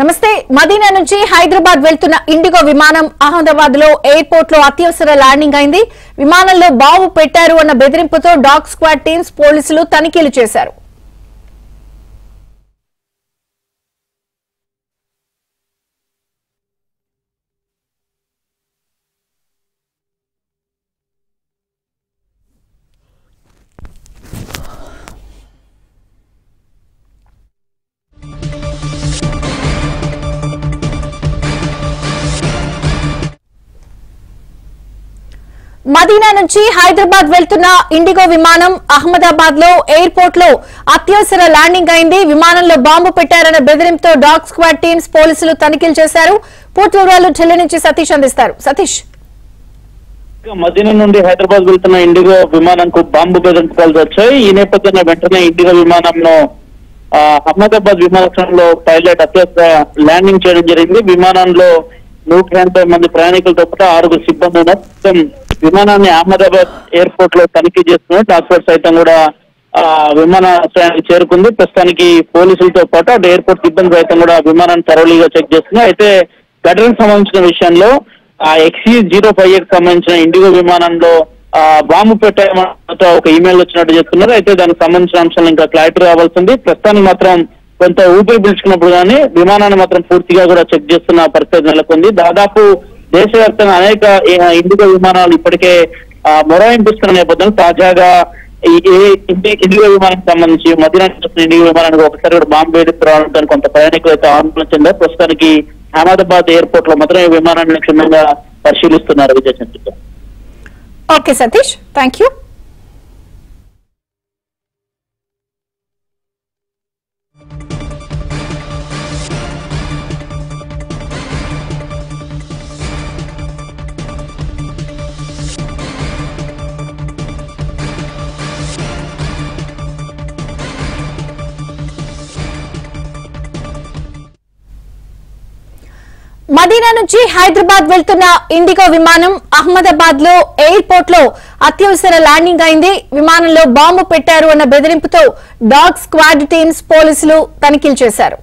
నమస్తే. మదీనా నుంచి హైదరాబాద్ వెళ్తున్న ఇండిగో విమానం అహ్మదాబాద్ లో ఎయిర్పోర్ట్ లో అత్యవసర ల్యాండింగ్ అయింది. విమానంలో బాంబు పెట్టారు అన్న బెదిరింపుతో డాగ్ స్క్వాడ్ టీమ్స్ పోలీసులు తనిఖీలు చేశారు. మదీనా నుంచి హైదరాబాద్ వెళ్తున్న ఇండిగో విమానం అహ్మదాబాద్ లో ఎయిర్పోర్ట్ లో అత్యవసర ల్యాండింగ్ అయింది. విమానంలో బాంబు పెట్టారన్న బెదిరింపుతో డాగ్ స్క్వాడ్ టీమ్స్ పోలీసులు తనిఖీలు చేశారు. పూర్తి వివరాలు ఢిల్లీ నుంచి సతీష్ అందిస్తారు. సతీష్, మదీనా నుండి హైదరాబాద్ వెళ్తున్న ఇండిగో విమానంకు బాంబు బెదిరింపులు వచ్చాయి. ఈ నేపథ్యంలో వెంటనే ఇండిగో విమానంను అహ్మదాబాద్ విమానాశ్రయంలో పైలట్ అత్యవసర ల్యాండింగ్ చేయడం జరిగింది. విమానంలో 180 మంది ప్రయాణికులతో పాటు 6 సిబ్బంది ఉన్నారు. విమానాన్ని అహ్మదాబాద్ ఎయిర్పోర్ట్ లో తనిఖీ చేస్తున్నారు. డాక్టర్ సైతం కూడా విమానాశ్రయానికి చేరుకుంది. ప్రస్తుతానికి పోలీసులతో పాటు అటు ఎయిర్పోర్ట్ సిబ్బంది సైతం కూడా విమానాన్ని థరోలీగా చెక్ చేస్తున్నారు. అయితే ఘటనకు సంబంధించిన విషయంలో XE-058 సంబంధించిన ఇండిగో విమానంలో బాంబు పెట్టామంటూ ఒక ఇమెయిల్ వచ్చినట్టు చెప్తున్నారు. అయితే దానికి సంబంధించిన అంశాలు ఇంకా క్లారిటీ రావాల్సింది. ప్రస్తుతానికి మాత్రం కొంత ఊపిరి పీల్చుకున్నప్పుడు కానీ విమానాన్ని మాత్రం పూర్తిగా కూడా చెక్ చేస్తున్న పరిస్థితి నెలకొంది. దాదాపు దేశవ్యాప్తంగా అనేక ఇండిగో విమానాలు ఇప్పటికే మొరాయింపిస్తున్న నేపథ్యంలో తాజాగా ఇండిగో విమానానికి సంబంధించి మదీనా ఇండిగో విమానానికి ఒకసారి కూడా బాంబు వేధిస్తూ రావడంతో కొంత ప్రయాణికులు అయితే ఆందోళన చెందారు. ప్రస్తుతానికి అహ్మదాబాద్ ఎయిర్పోర్ట్ లో మాత్రం ఈ విమానాన్ని క్షుణ్ణంగా పరిశీలిస్తున్నారు. Vijayachandrika. Okay Satish, thank you. Medina నుంచి హైదరాబాద్ వెళ్తున్న ఇండిగో విమానం అహ్మదాబాద్ లో ఎయిర్పోర్ట్ లో అత్యవసర ల్యాండింగ్ అయింది. విమానంలో బాంబు పెట్టారు అన్న బెదిరింపుతో డాగ్ స్క్వాడ్ టీమ్స్ పోలీసులు తనిఖీలు చేశారు.